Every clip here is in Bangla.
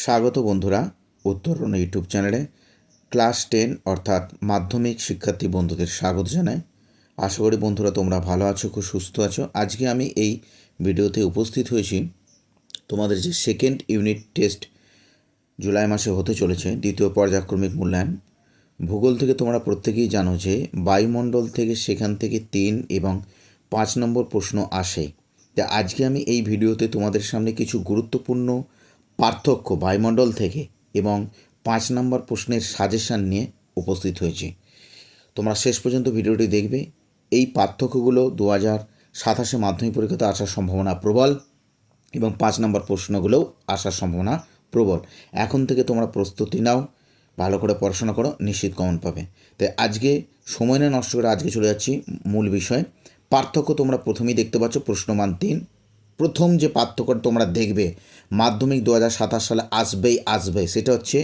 স্বাগত বন্ধুরা উত্তরণ ইউটিউব চ্যানেলে ক্লাস 10 অর্থাৎ মাধ্যমিক শিক্ষার্থী বন্ধুদের স্বাগত জানাই। আশা করি বন্ধুরা তোমরা ভালো আছো, খুব সুস্থ আছো। আজকে আমি এই ভিডিওতে উপস্থিত হয়েছি তোমাদের যে সেকেন্ড ইউনিট টেস্ট জুলাই মাসে হতে চলেছে, দ্বিতীয় পর্যায়ক্রমিক মূল্যায়ন। ভূগোল থেকে তোমরা প্রত্যেকেই জানো যে বায়ুমণ্ডল থেকে সেখান থেকে 3 এবং 5 নম্বর প্রশ্ন আসে। তা আজকে আমি এই ভিডিওতে তোমাদের সামনে কিছু গুরুত্বপূর্ণ পার্থক্য বায়ুমণ্ডল থেকে এবং 5 নম্বর প্রশ্নের সাজেশান নিয়ে উপস্থিত হয়েছি। তোমরা শেষ পর্যন্ত ভিডিওটি দেখবে। এই পার্থক্যগুলো 2027 মাধ্যমিক পরীক্ষাতে আসার সম্ভাবনা প্রবল এবং 5 নম্বর প্রশ্নগুলোও আসার সম্ভাবনা প্রবল। এখন থেকে তোমরা প্রস্তুতি নাও, ভালো করে পড়াশোনা করো, নিশ্চিত কমন পাবে। তাই আজকে সময় না নষ্ট করে আজকে চলে যাচ্ছি মূল বিষয়। পার্থক্য তোমরা প্রথমেই দেখতে পাচ্ছ, প্রশ্নমান 3। প্রথম যে পার্থক্যটা তোমরা দেখবে মাধ্যমিক 2027 সালে আসবে সেটা হচ্ছে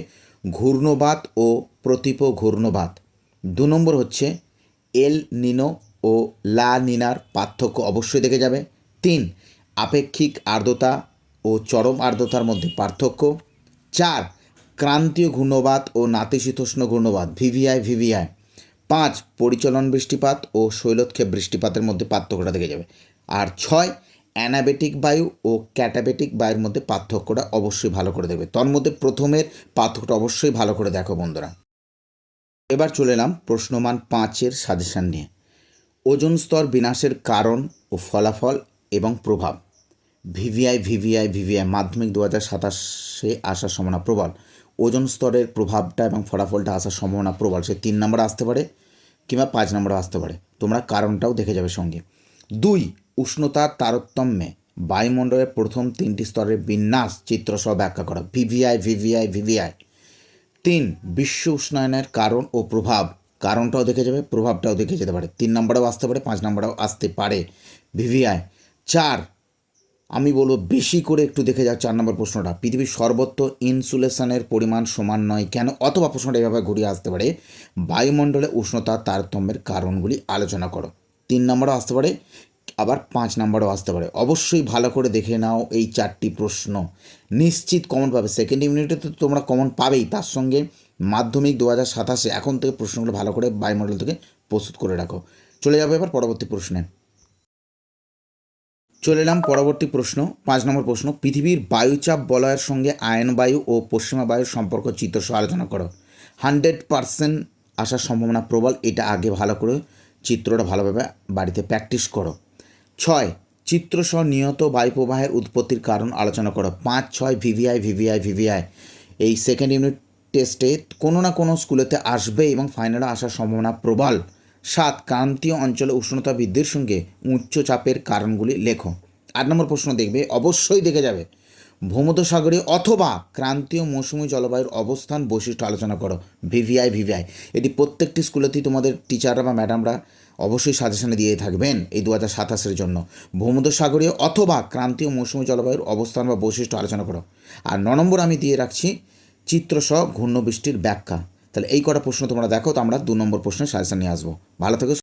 ঘূর্ণবাত ও প্রতীপ ঘূর্ণবাত। 2 নম্বর হচ্ছে এল নিনো ও লা নিনার পার্থক্য অবশ্যই দেখে যাবে। 3 আপেক্ষিক আর্দ্রতা ও চরম আর্দ্রতার মধ্যে পার্থক্য। 4 ক্রান্তীয় ঘূর্ণবাত ও নাতিশীতোষ্ণ ঘূর্ণবাত ভিভিআই। 5 পরিচলন বৃষ্টিপাত ও শৈলক্ষেপ বৃষ্টিপাতের মধ্যে পার্থক্যটা দেখে যাবে। আর 6 অ্যানাবেটিক বায়ু ও ক্যাটাবেটিক বায়ুর মধ্যে পার্থক্যটা অবশ্যই ভালো করে দেবে। তার মধ্যে প্রথমের পার্থক্যটা অবশ্যই ভালো করে দেখো বন্ধুরা। এবার চলে এলাম প্রশ্নমান 5-এর সাজেশান নিয়ে। ওজোন স্তর বিনাশের কারণ ও ফলাফল এবং প্রভাব। ভিভিআই মাধ্যমিক 2027 আসার সম্ভাবনা প্রবল। ওজোন স্তরের প্রভাবটা এবং ফলাফলটা আসার সম্ভাবনা প্রবল। সে 3 নম্বরে আসতে পারে কিংবা 5 নম্বরে আসতে পারে, তোমরা কারণটাও দেখে যাবে সঙ্গে। 2 উষ্ণতার তারতম্যে বায়ুমণ্ডলের প্রথম 3টি স্তরের বিন্যাস চিত্রসহ ব্যাখ্যা করা। ভিভিআই। 3 বিশ্ব উষ্ণায়নের কারণ ও প্রভাব। কারণটাও দেখে যাবে, প্রভাবটাও দেখে যেতে পারে। 3 নম্বরেও আসতে পারে, 5 নম্বরেও আসতে পারে ভিভিআই। 4 আমি বলবো বেশি করে একটু দেখে যাও 4 নম্বর প্রশ্নটা। পৃথিবীর সর্বত্র ইনসুলেশনের পরিমাণ সমান নয় কেন? অথবা প্রশ্নটা এভাবে ঘুরিয়ে আসতে পারে, বায়ুমণ্ডলে উষ্ণতার তারতম্যের কারণগুলি আলোচনা করো। 3 নম্বরও আসতে পারে, আবার 5 নম্বরও আসতে পারে। অবশ্যই ভালো করে দেখে নাও এই 4টি প্রশ্ন, নিশ্চিত কমন পাবে। সেকেন্ড ইউনিটে তো তোমরা কমন পাবেই, তার সঙ্গে মাধ্যমিক 2027 এখন থেকে প্রশ্নগুলো ভালো করে বায়ুমণ্ডল থেকে প্রস্তুত করে রাখো। চলে যাবে এবার পরবর্তী প্রশ্নে। চলে এলাম পরবর্তী প্রশ্ন, 5 নম্বর প্রশ্ন। পৃথিবীর বায়ুচাপ বলয়ের সঙ্গে আয়ন বায়ু ও পশ্চিমা বায়ুর সম্পর্ক চিত্রসহ আলোচনা করো। 100% আসার সম্ভাবনা প্রবল। এটা আগে ভালো করে চিত্রটা ভালোভাবে বাড়িতে প্র্যাকটিস করো। 6 চিত্রসহ নিয়ত বায়ুপ্রবাহের উৎপত্তির কারণ আলোচনা করো। 5, 6 ভিভিআই। এই সেকেন্ড ইউনিট টেস্টে কোনো না কোনো স্কুলেতে আসবে এবং ফাইনালে আসার সম্ভাবনা প্রবল। 7 ক্রান্তীয় অঞ্চলে উষ্ণতা বৃদ্ধির সঙ্গে উচ্চ চাপের কারণগুলি লেখো। 8 নম্বর প্রশ্ন দেখবে, অবশ্যই দেখে যাবে, ভূমধ্যসাগরীয় অথবা ক্রান্তীয় মৌসুমী জলবায়ুর অবস্থান বৈশিষ্ট্য আলোচনা করো। ভিভিআই। এটি প্রত্যেকটি স্কুলেতেই তোমাদের টিচাররা বা ম্যাডামরা অবশ্যই সাজেশনে দিয়ে থাকবেন এই 2027 জন্য। ভূমধ্যসাগরীয় অথবা ক্রান্তীয় মৌসুমী জলবায়ুর অবস্থান বা বৈশিষ্ট্য আলোচনা করো। আর 9 নম্বর আমি দিয়ে রাখছি চিত্রসহ ঘূর্ণবৃষ্টির ব্যাখ্যা। তাহলে এই কটা প্রশ্ন তোমরা দেখো, তো আমরা 2 নম্বর প্রশ্নের সাজেশন নিয়ে আসবো। ভালো থেকো।